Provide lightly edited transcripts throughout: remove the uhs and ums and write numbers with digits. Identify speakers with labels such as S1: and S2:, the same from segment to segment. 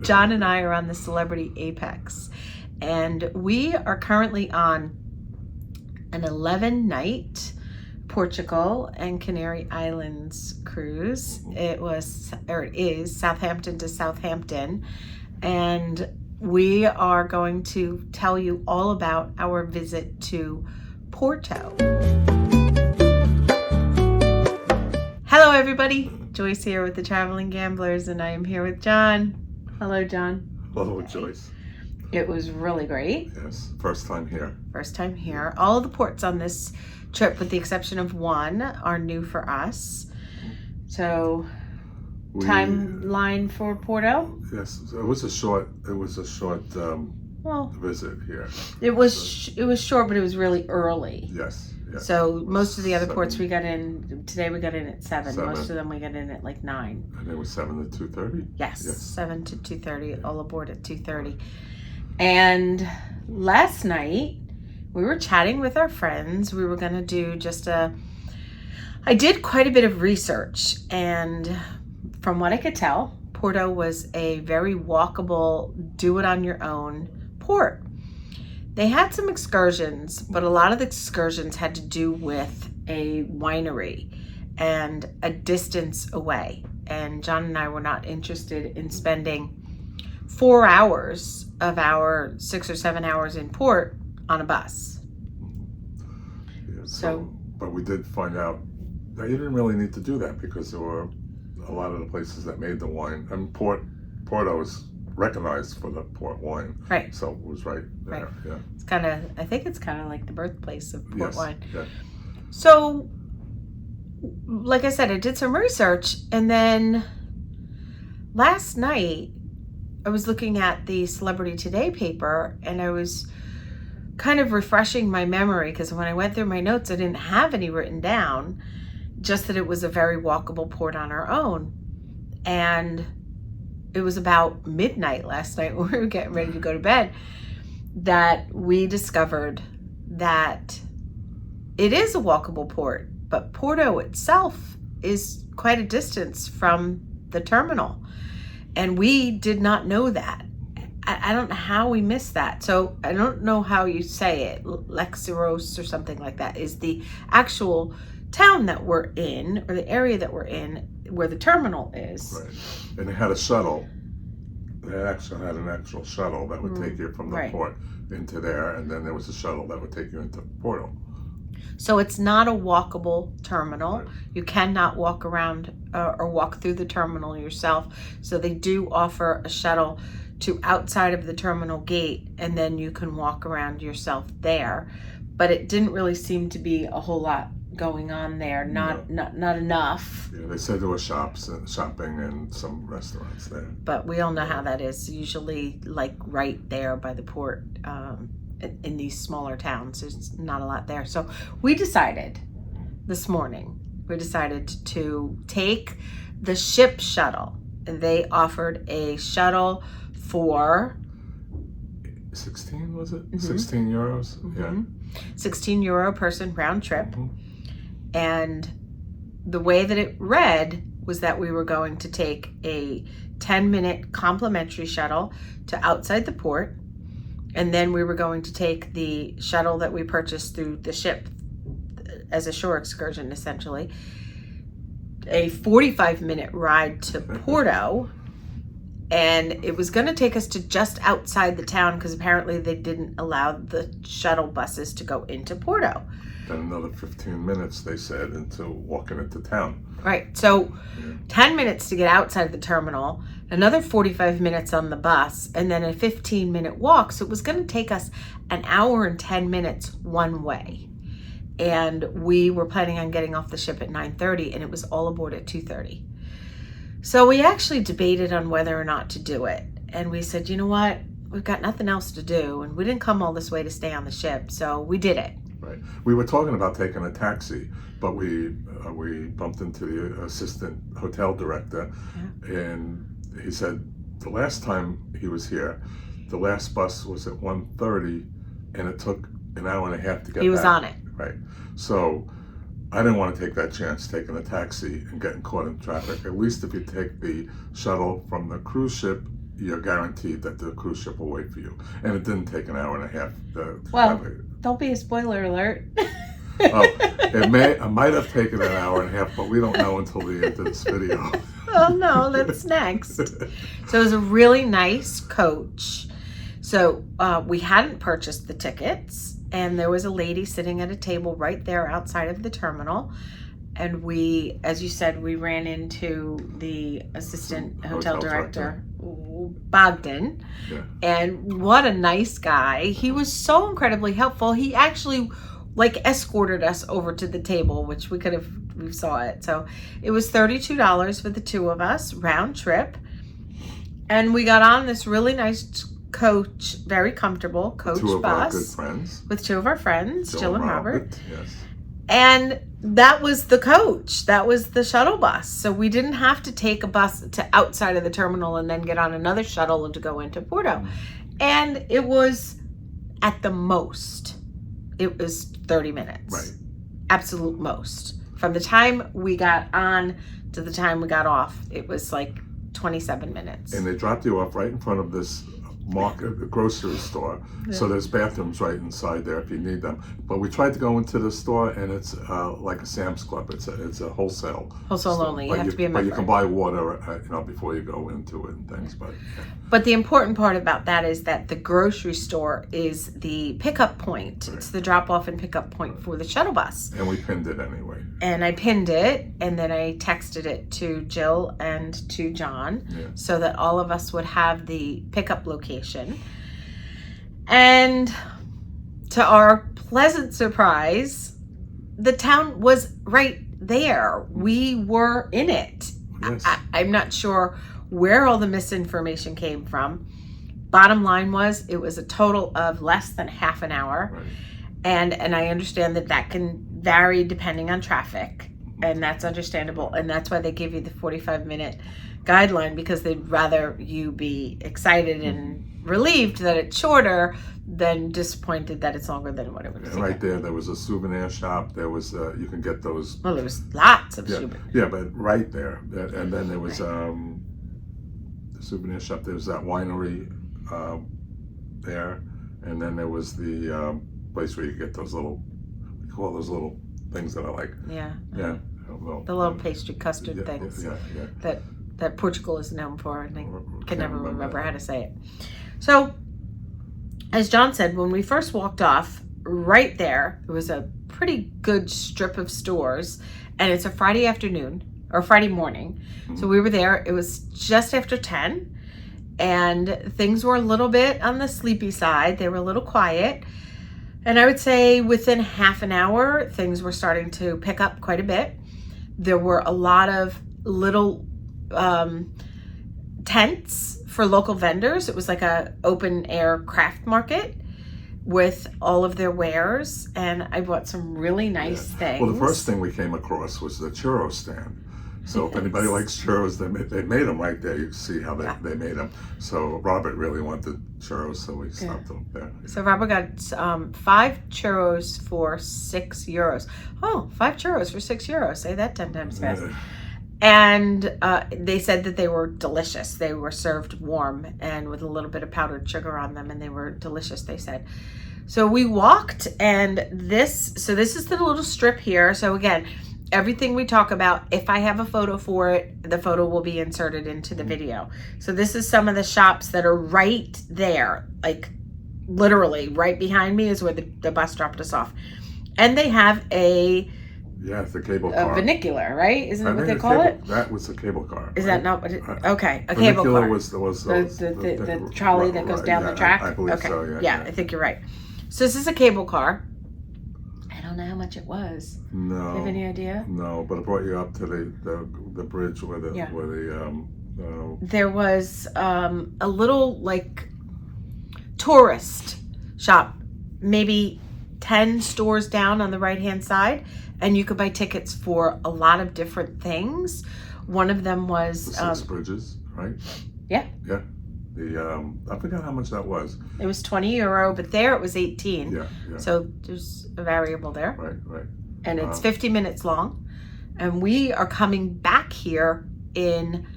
S1: John and I are on the Celebrity Apex, and we are currently on an 11-night Portugal and Canary Islands cruise. It is Southampton to Southampton, and we are going to tell you all about our visit to Porto. Hello everybody, Joyce here with the Traveling Gamblers, and I am here with John. Hello John.
S2: Hello Joyce.
S1: It was really great.
S2: Yes, first time here.
S1: First time here. All of the ports on this trip, with the exception of one, are new for us. So, timeline for Porto?
S2: Yes, it was a short visit here.
S1: It was short, but it was really early.
S2: Yes.
S1: So most of the other ports we got in today, we got in at 7. Most of them we got in at like 9.
S2: And it was 7 to 2:30.
S1: Yes, 7 to 2:30. All aboard at 2:30. And last night we were chatting with our friends. We were going to do I did quite a bit of research, and from what I could tell, Porto was a very walkable, do it on your own port. They had some excursions, but a lot of the excursions had to do with a winery and a distance away. And John and I were not interested in spending 4 hours of our 6 or 7 hours in port on a bus.
S2: Yeah, but we did find out that you didn't really need to do that, because there were a lot of the places that made the wine. And Porto is recognized for the port wine.
S1: Right.
S2: So it was right there.
S1: Right.
S2: Yeah.
S1: I think it's kind of like the birthplace of port wine.
S2: Yeah.
S1: So, like I said, I did some research, and then last night I was looking at the Celebrity Today paper, and I was kind of refreshing my memory, because when I went through my notes, I didn't have any written down, just that it was a very walkable port on our own. And it was about midnight last night when we were getting ready to go to bed that we discovered that it is a walkable port, but Porto itself is quite a distance from the terminal. And we did not know that. I don't know how we missed that. So I don't know how you say it. Lexeros or something like that is the actual town that we're in, or the area that we're in, where the terminal is.
S2: Right. And they had a shuttle. They actually had an actual shuttle that would take you from the port into there, and then there was a shuttle that would take you into Porto.
S1: So it's not a walkable terminal.
S2: Right.
S1: You cannot walk around or walk through the terminal yourself. So they do offer a shuttle to outside of the terminal gate, and then you can walk around yourself there. But it didn't really seem to be a whole lot going on there. Not enough.
S2: Yeah, they said there were shops and shopping and some restaurants there.
S1: But we all know how that is. Usually, like right there by the port, in these smaller towns, there's not a lot there. So we decided this morning, to take the ship shuttle. They offered a shuttle for
S2: 16, was it? 16 euros? Yeah.
S1: 16 euro person round trip. And the way that it read was that we were going to take a 10-minute complimentary shuttle to outside the port, and then we were going to take the shuttle that we purchased through the ship as a shore excursion, essentially, a 45-minute ride to Porto, and it was going to take us to just outside the town, because apparently they didn't allow the shuttle buses to go into Porto.
S2: Then another 15 minutes, they said, into walking into town.
S1: Right. So 10 minutes to get outside the terminal, another 45 minutes on the bus, and then a 15-minute walk. So it was going to take us an hour and 10 minutes one way. And we were planning on getting off the ship at 9:30, and it was all aboard at 2:30. So we actually debated on whether or not to do it. And we said, you know what? We've got nothing else to do, and we didn't come all this way to stay on the ship. So we did it.
S2: Right. We were talking about taking a taxi, but we bumped into the assistant hotel director, and he said the last time he was here, the last bus was at 1:30, and it took an hour and a half to get back.
S1: He was on it.
S2: Right. So I didn't want to take that chance, taking a taxi and getting caught in traffic. At least if you take the shuttle from the cruise ship you're guaranteed that the cruise ship will wait for you. And it didn't take an hour and a half.
S1: Well, don't be a spoiler alert.
S2: Oh, it might have taken an hour and a half, but we don't know until the end of this video.
S1: Oh no, that's next. So it was a really nice coach. So we hadn't purchased the tickets, and there was a lady sitting at a table right there outside of the terminal. And we, as you said, we ran into the assistant hotel director, Bogdan.
S2: Yeah.
S1: And what a nice guy. He was so incredibly helpful. He actually escorted us over to the table, which we saw it. So it was $32 for the two of us, round trip. And we got on this really nice coach, very comfortable coach
S2: two of
S1: bus.
S2: Our good friends.
S1: With two of our friends, Jill and Robert.
S2: Yes.
S1: And that was the coach. That was the shuttle bus. So we didn't have to take a bus to outside of the terminal and then get on another shuttle to go into Porto. And it was at the most, it was 30 minutes.
S2: Right.
S1: Absolute most. From the time we got on to the time we got off, it was like 27 minutes.
S2: And they dropped you off right in front of this grocery store. Yeah. So there's bathrooms right inside there if you need them. But we tried to go into the store, and it's like a Sam's Club. It's a wholesale store.
S1: Only. You have to be a member.
S2: But you can buy water, before you go into it and things.
S1: But the important part about that is that the grocery store is the pickup point. Right. It's the drop off and pickup point for the shuttle bus.
S2: And we pinned it anyway.
S1: And I pinned it, and then I texted it to Jill and to John, so that all of us would have the pickup location. And to our pleasant surprise, the town was right there. We were in it.
S2: Yes.
S1: I'm not sure where all the misinformation came from. Bottom line was, it was a total of less than half an hour.
S2: Right.
S1: And I understand that can vary depending on traffic, and that's understandable. And that's why they give you the 45-minute guideline, because they'd rather you be excited and relieved that it's shorter than disappointed that it's longer than what it would be.
S2: Right there was a souvenir shop. There was you can get those.
S1: Well, there was lots of souvenirs.
S2: Yeah, but right there, and then there was the souvenir shop. There was that winery there, and then there was the place where you get those little, we call those little things that I like.
S1: Yeah.
S2: Yeah.
S1: The little pastry custard things.
S2: Yeah.
S1: That Portugal is known for, and I can never remember how to say it. So, as John said, when we first walked off, right there was a pretty good strip of stores, and it's a Friday afternoon, or Friday morning. Mm-hmm. So we were there, it was just after 10, and things were a little bit on the sleepy side. They were a little quiet. And I would say within half an hour, things were starting to pick up quite a bit. There were a lot of little tents for local vendors. It was like a open air craft market with all of their wares, and I bought some really nice things.
S2: Well, the first thing we came across was the churro stand. So if anybody likes churros, they made them right there. You can see how they made them. So Robert really wanted churros, so we stopped them there.
S1: So Robert got 5 churros for €6. Oh, 5 churros for €6. Say that 10 times fast. Yeah. And they said that they were delicious. They were served warm and with a little bit of powdered sugar on them, and they were delicious, they said. So we walked, and this is the little strip here. So again, everything we talk about, if I have a photo for it, the photo will be inserted into the video. So this is some of the shops that are right there, like literally right behind me is where the bus dropped us off. And they have
S2: it's the cable car.
S1: A funicular, right? Isn't that what they call it?
S2: That was the cable car.
S1: Is that not what it? Okay, a
S2: cable
S1: car.
S2: was
S1: the trolley that goes down the track.
S2: I believe so.
S1: Yeah, I think you're right. So this is a cable car. I don't know how much it was.
S2: No.
S1: Do you have any idea?
S2: No, but it brought you up to the bridge where the
S1: there was a little like tourist shop, maybe 10 stores down on the right hand side, and you could buy tickets for a lot of different things. One of them was
S2: the 6 bridges, right?
S1: Yeah.
S2: Yeah. I forgot how much that was.
S1: It was €20, but there it was 18.
S2: Yeah.
S1: So there's a variable there.
S2: Right.
S1: And it's 50 minutes long. And we are coming back here in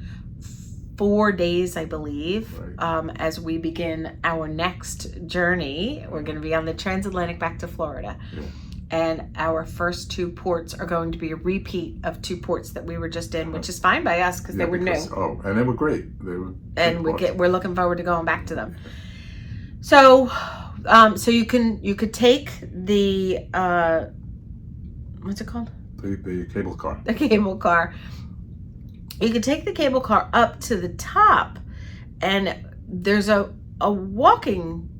S1: 4 days, I believe,
S2: Right.
S1: as we begin our next journey. We're going to be on the transatlantic back to Florida.
S2: Yeah.
S1: And our first 2 ports are going to be a repeat of 2 ports that we were just in, which is fine by us because they were new.
S2: Oh, and they were great. They were.
S1: And we're looking forward to going back to them. So, so you could take the what's it called?
S2: The cable car.
S1: The cable car. You could take the cable car up to the top, and there's a walking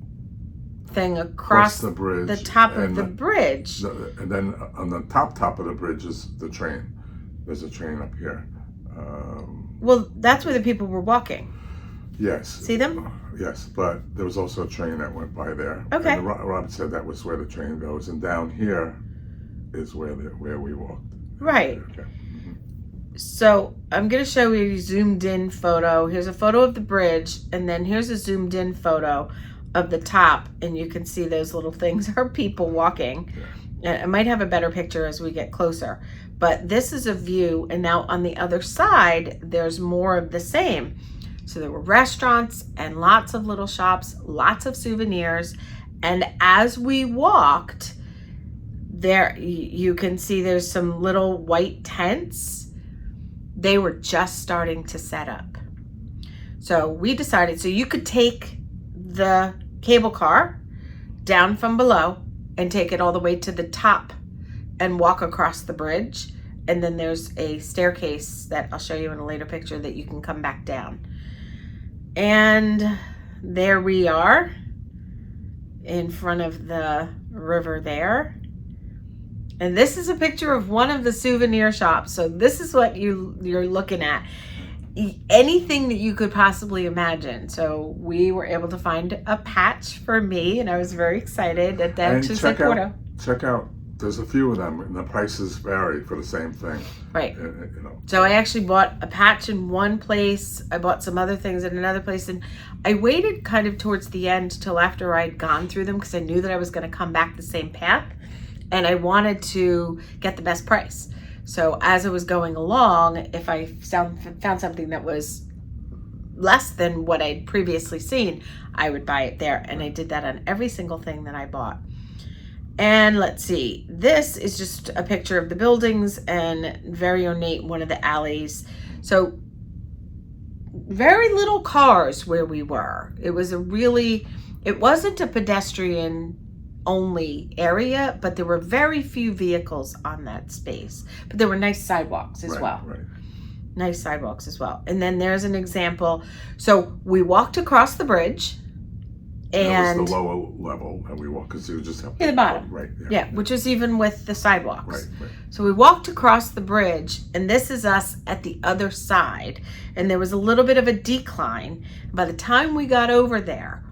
S1: thing across
S2: the bridge,
S1: the top of the bridge.
S2: And then on the top of the bridge is the train. There's a train up here.
S1: Well, that's where the people were walking.
S2: Yes.
S1: See them?
S2: Yes, but there was also a train that went by there.
S1: Okay.
S2: And Robert said that was where the train goes, and down here is where we walked.
S1: Right.
S2: Okay. Mm-hmm.
S1: So I'm going to show you a zoomed in photo. Here's a photo of the bridge, and then here's a zoomed in photo of the top, and you can see those little things are people walking. Yeah. I might have a better picture as we get closer, but this is a view, and now on the other side there's more of the same. So there were restaurants and lots of little shops, lots of souvenirs, and as we walked there, you can see there's some little white tents. They were just starting to set up. So we decided, so you could take the cable car down from below and take it all the way to the top and walk across the bridge. And then there's a staircase that I'll show you in a later picture that you can come back down. And there we are in front of the river there. And this is a picture of one of the souvenir shops. So this is what you're looking at. Anything that you could possibly imagine. So we were able to find a patch for me, and I was very excited at that.
S2: And check out, there's a few of them, and the prices vary for the same thing.
S1: Right.
S2: You know.
S1: So I actually bought a patch in one place. I bought some other things in another place, and I waited kind of towards the end till after I'd gone through them because I knew that I was going to come back the same path, and I wanted to get the best price. So as I was going along, if I found something that was less than what I'd previously seen, I would buy it there. And I did that on every single thing that I bought. And let's see, this is just a picture of the buildings and very ornate, one of the alleys. So very little cars where we were. It wasn't a pedestrian only area, but there were very few vehicles on that space. But there were nice sidewalks as well.
S2: Right.
S1: Nice sidewalks as well. And then there's an example. So we walked across the bridge. And
S2: that was the lower level, and we walked because you just have
S1: the bottom.
S2: Right.
S1: Yeah, which was even with the sidewalks.
S2: Right.
S1: So we walked across the bridge, and this is us at the other side. And there was a little bit of a decline. By the time we got over there,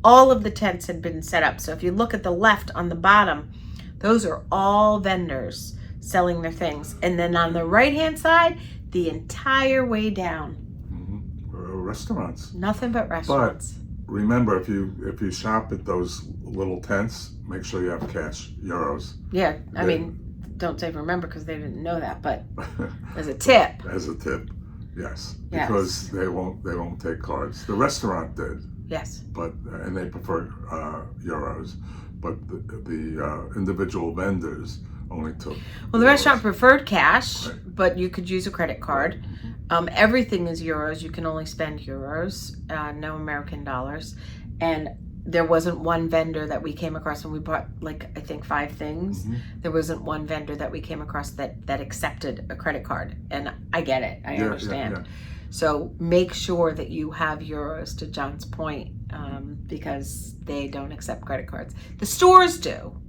S1: all of the tents had been set up. So if you look at the left on the bottom, those are all vendors selling their things. And then on the right-hand side, the entire way down.
S2: Restaurants.
S1: Nothing but restaurants.
S2: But remember, if you shop at those little tents, make sure you have cash, euros.
S1: Yeah, I mean, don't say remember because they didn't know that, but as a tip.
S2: As a tip, yes. Because they won't take cards. The restaurant did.
S1: Yes.
S2: But and they prefer euros, but the individual vendors only took.
S1: Well, the restaurant preferred cash,
S2: right.
S1: But you could use a credit card. Right. Everything is euros. You can only spend euros, no American dollars. And there wasn't one vendor that we came across when we bought, like, I think 5 things. Mm-hmm. There wasn't one vendor that we came across that accepted a credit card. And I get it. I understand. Yeah. So make sure that you have euros, to John's point, because they don't accept credit cards. The stores do,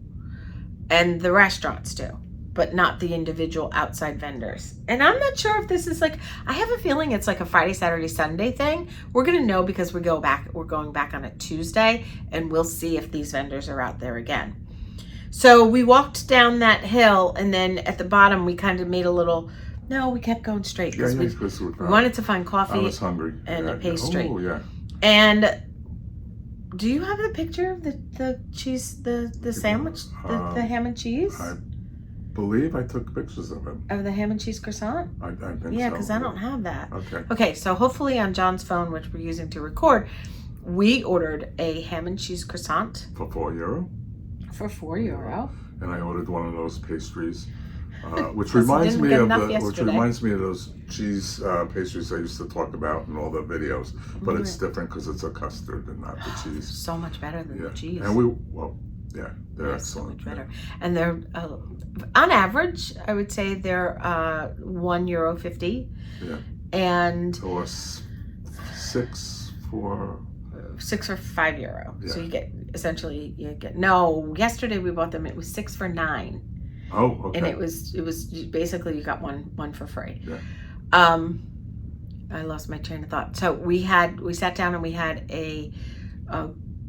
S1: and the restaurants do, but not the individual outside vendors. And I'm not sure if this is like, I have a feeling it's like a Friday, Saturday, Sunday thing. We're going to know because we're going back on a Tuesday, and we'll see if these vendors are out there again. So we walked down that hill, and then at the bottom we kind of made a little... No, we kept going straight because we wanted to find coffee.
S2: I was hungry.
S1: And a pastry.
S2: Oh, yeah.
S1: And do you have the picture of the cheese, the sandwich, the ham and cheese?
S2: I believe I took pictures of him.
S1: Of the ham and cheese croissant?
S2: I think so.
S1: Yeah, because I don't have that.
S2: Okay.
S1: Okay, so hopefully on John's phone, which we're using to record, we ordered a ham and cheese croissant.
S2: For €4?
S1: For €4.
S2: And I ordered one of those pastries. Which
S1: Plus,
S2: reminds
S1: didn't
S2: me
S1: get
S2: of
S1: enough
S2: which
S1: yesterday.
S2: reminds me of those cheese pastries I used to talk about in all the videos, but it's different because it's a custard and not the cheese.
S1: So much better than the cheese.
S2: And they're excellent.
S1: So much better. And they're on average, I would say they're €1.50.
S2: Yeah.
S1: And
S2: or €6 for
S1: €5.
S2: Yeah.
S1: So you get no. Yesterday we bought them. It was 6 for $9.
S2: Oh, okay.
S1: And it was basically you got one for free.
S2: Yeah.
S1: I lost my train of thought. So we sat down and we had a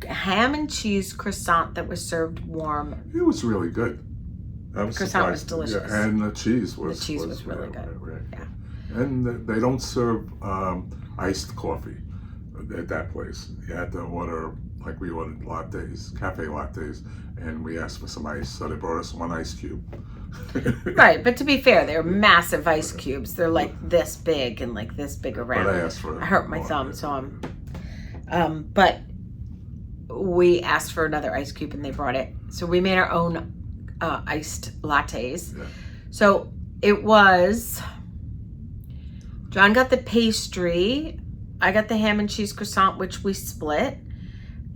S1: ham and cheese croissant that was served warm.
S2: It was really good. I was
S1: Croissant
S2: surprised.
S1: was delicious.
S2: Yeah, and the cheese was
S1: really good.
S2: Right.
S1: Yeah.
S2: And they don't serve iced coffee at that place. You had to order, like we ordered lattes, cafe lattes, and we asked for some ice, so they brought us one ice cube.
S1: Right, but to be fair, they're massive ice cubes. They're like this big and like this big around.
S2: But I asked for
S1: I hurt my thumb, so but we asked for another ice cube and they brought it. So we made our own iced lattes.
S2: Yeah.
S1: So it was, John got the pastry, I got the ham and cheese croissant, which we split,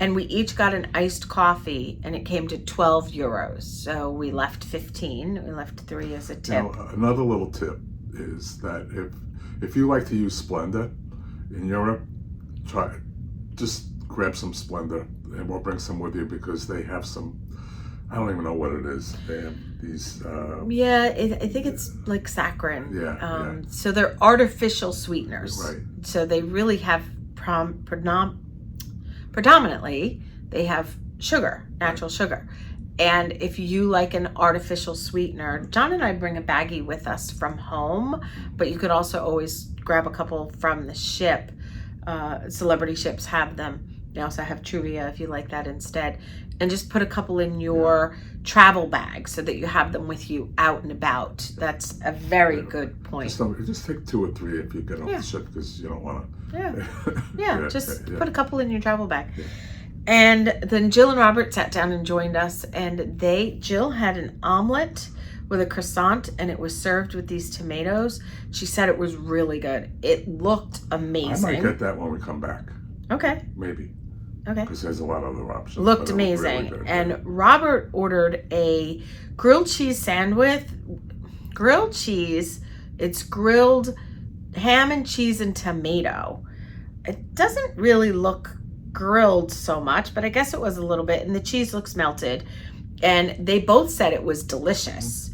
S1: and we each got an iced coffee, and it came to €12. So we left 15. We left 3 as a tip.
S2: Now, another little tip is that if you like to use Splenda in Europe, just grab some Splenda, and we'll bring some with you because they have some. I don't even know what it is. They have these.
S1: I think it's like saccharin.
S2: Yeah.
S1: So they're artificial sweeteners.
S2: Right.
S1: So they really have predominantly they have sugar, natural sugar. And if you like an artificial sweetener, John and I bring a baggie with us from home, but you could also always grab a couple from the ship. Celebrity ships have them. They also have Truvia if you like that instead. And just put a couple in your travel bag so that you have them with you out and about. That's a very good point.
S2: Just take 2 or 3 if you get off the ship because you don't want
S1: to. Just put a couple in your travel bag.
S2: Yeah.
S1: And then Jill and Robert sat down and joined us. And Jill had an omelet with a croissant and it was served with these tomatoes. She said it was really good. It looked amazing.
S2: I might get that when we come back.
S1: Okay.
S2: Maybe.
S1: Okay.
S2: Because there's a lot of other options.
S1: Looked amazing. Really and Robert ordered a grilled cheese sandwich. Grilled cheese. It's grilled ham and cheese and tomato. It doesn't really look grilled so much, but I guess it was a little bit. And the cheese looks melted. And they both said it was delicious.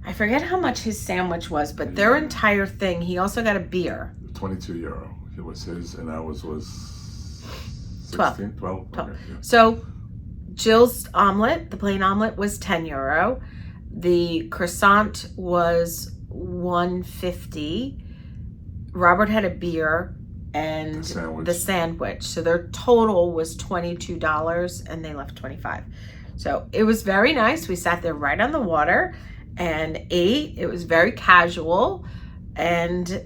S1: I forget how much his sandwich was, but their entire thing, he also got a beer.
S2: €22. It was his, and ours was
S1: 12.
S2: 12. Okay, yeah.
S1: So Jill's omelet, the plain omelet, was €10. The croissant was $1.50. Robert had a beer and the sandwich. So their total was $22 and they left $25. So it was very nice. We sat there right on the water and ate. It was very casual and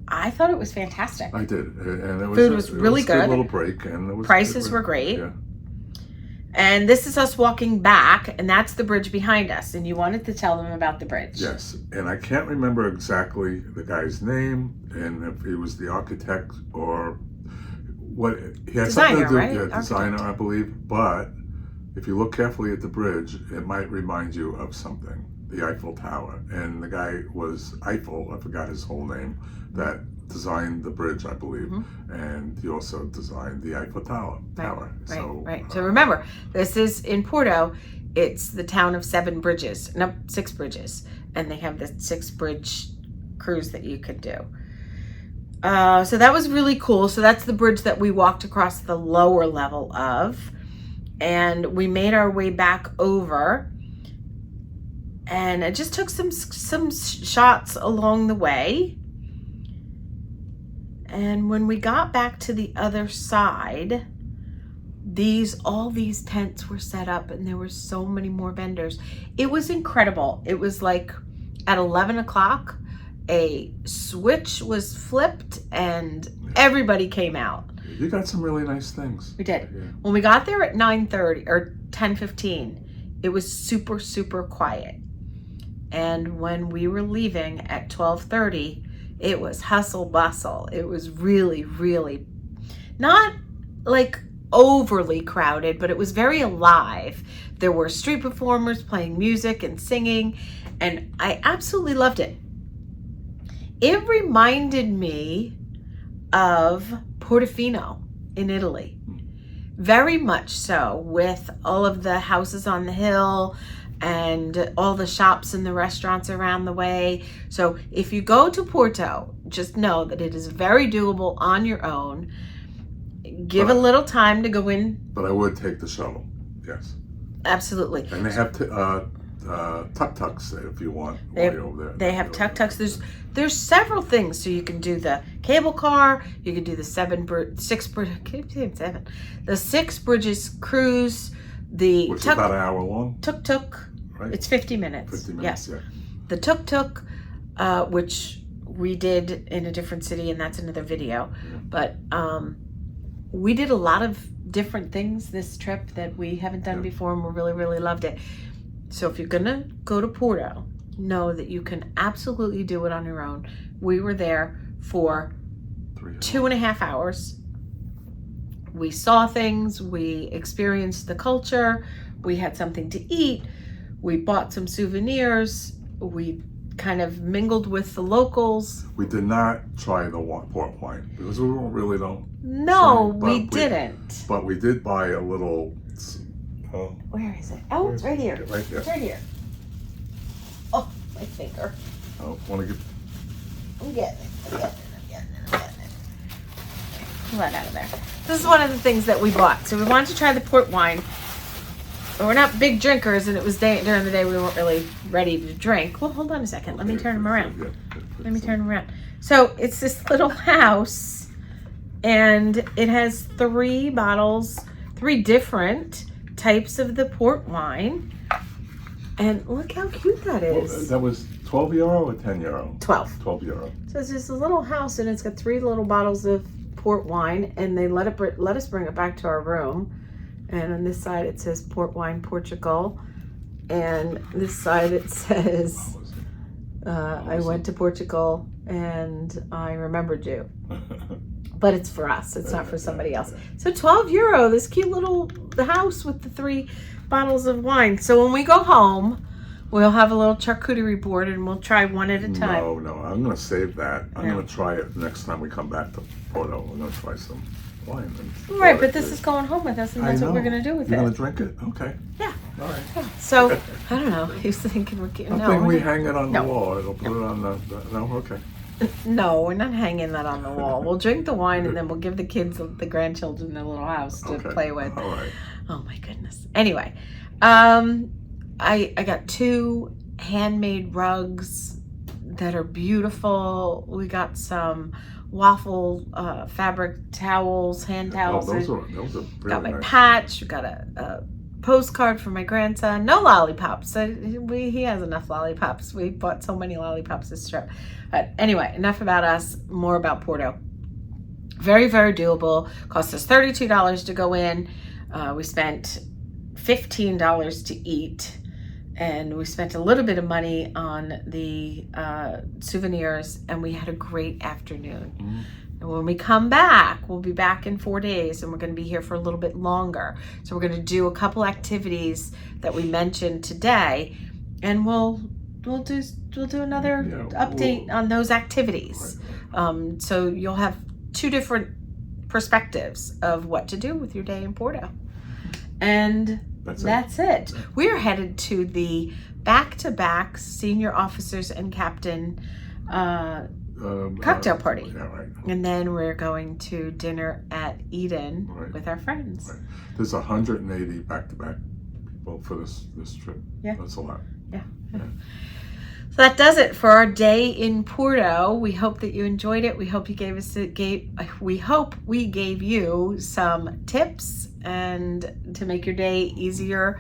S1: I thought it was fantastic.
S2: I did, and it was
S1: food was really good.
S2: A little break, and it was
S1: prices were great.
S2: Yeah.
S1: And this is us walking back, and that's the bridge behind us. And you wanted to tell them about the bridge.
S2: Yes, and I can't remember exactly the guy's name, and if he was the architect or what. He had
S1: designer,
S2: something to do
S1: right?
S2: with designer, I believe. But if you look carefully at the bridge, it might remind you of something. The Eiffel Tower, and the guy was Eiffel, I forgot his whole name, that designed the bridge, I believe, and he also designed the Eiffel Tower.
S1: Right. So remember, this is in Porto. It's the town of 6 bridges, and they have the 6-bridge cruise that you could do. So that was really cool. So that's the bridge that we walked across the lower level of, and we made our way back over. And I just took some shots along the way. And when we got back to the other side, all these tents were set up, and there were so many more vendors. It was incredible. It was like at 11 o'clock, a switch was flipped and everybody came out.
S2: You got some really nice things.
S1: We did.
S2: Yeah.
S1: When we got there at 9:30 or 10:15, it was super, super quiet. And when we were leaving at 12:30, it was hustle bustle. It was really, really not like overly crowded, but it was very alive. There were street performers playing music and singing, and I absolutely loved it. It reminded me of Portofino in Italy, very much so, with all of the houses on the hill and all the shops and the restaurants around the way. So if you go to Porto, just know that it is very doable on your own. Give a little time to go in.
S2: But I would take the shuttle, yes.
S1: Absolutely.
S2: And they have tuk-tuks if you want.
S1: They have tuk-tuks. There's several things. So you can do the cable car. You can do the six bridges cruise. Which is about an hour long. Tuk-tuk. Right? It's 50 minutes.
S2: 50 minutes,
S1: yes.
S2: Yeah.
S1: The tuk-tuk, which we did in a different city, and that's another video. Yeah. But we did a lot of different things this trip that we haven't done before, and we really, really loved it. So if you're gonna go to Porto, know that you can absolutely do it on your own. We were there for 2.5 hours. We saw things, we experienced the culture, we had something to eat, we bought some souvenirs, we kind of mingled with the locals.
S2: We did not try the port wine because we really don't.
S1: No, we didn't.
S2: But we did buy a little.
S1: Where is it? Oh, it's right here.
S2: Right there.
S1: It's right here. Oh, my finger.
S2: Oh, want to get?
S1: I'm getting it. Pull that out of there. This is one of the things that we bought. So we wanted to try the port wine. We're not big drinkers, and it was during the day we weren't really ready to drink. Well, hold on a second. Let me turn them around. Let me turn them around. So it's this little house, and it has 3 bottles, 3 different types of the port wine. And look how cute that is.
S2: Well, that was €12 or €10?
S1: 12.
S2: €12.
S1: So it's just a little house, and it's got 3 little bottles of port wine, and they let us bring it back to our room. And on this side it says port wine Portugal, and this side it says I went to Portugal and I remembered you. But it's for us, it's not for somebody else. So €12, this cute little house with the 3 bottles of wine. So when we go home, we'll have a little charcuterie board, and we'll try one at a time.
S2: No, I'm going to save that. I'm going to try it next time we come back to Porto. We're going to try some wine.
S1: Right, but this is going home with us, and that's what we're going to do with it.
S2: You're going to drink it? Okay.
S1: Yeah.
S2: All right.
S1: Yeah. So, I don't know. He's thinking we're getting...
S2: I think we hang it on the wall. It'll put it on the... No? Okay.
S1: No, we're not hanging that on the wall. We'll drink the wine, and then we'll give the kids, the grandchildren, their little house to play with.
S2: All right.
S1: Oh, my goodness. Anyway, I got 2 handmade rugs that are beautiful. We got some waffle fabric towels, hand towels.
S2: Oh, those are really
S1: got my
S2: nice.
S1: patch. We got a postcard for my grandson. No lollipops. He has enough lollipops. We bought so many lollipops this trip. But anyway, enough about us. More about Porto. Very, very doable. Cost us $32 to go in. We spent $15 to eat, and we spent a little bit of money on the souvenirs, and we had a great afternoon. Mm-hmm. And when we come back, we'll be back in 4 days, and we're going to be here for a little bit longer. So we're going to do a couple activities that we mentioned today, and we'll do another update on those activities.
S2: Right.
S1: So you'll have 2 different perspectives of what to do with your day in Porto. And that's it. We're headed to the back-to-back senior officers and captain cocktail party.
S2: Yeah, right.
S1: And then we're going to dinner at Eden with our friends.
S2: Right. There's 180 back-to-back people for this trip.
S1: Yeah.
S2: That's a lot.
S1: Yeah. So that does it for our day in Porto. We hope that you enjoyed it. We hope we hope we gave you some tips and to make your day easier.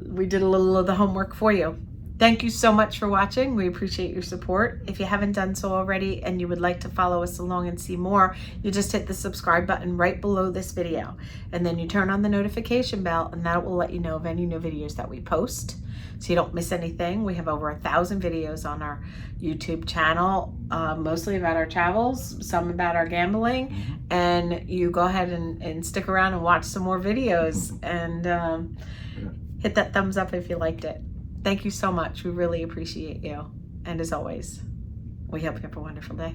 S1: We did a little of the homework for you. Thank you so much for watching. We appreciate your support. If you haven't done so already and you would like to follow us along and see more, you just hit the subscribe button right below this video. And then you turn on the notification bell, and that will let you know of any new videos that we post, so you don't miss anything. We have over 1,000 videos on our YouTube channel, mostly about our travels, some about our gambling. And you go ahead and stick around and watch some more videos, and hit that thumbs up if you liked it. Thank you so much. We really appreciate you. And as always, we hope you have a wonderful day.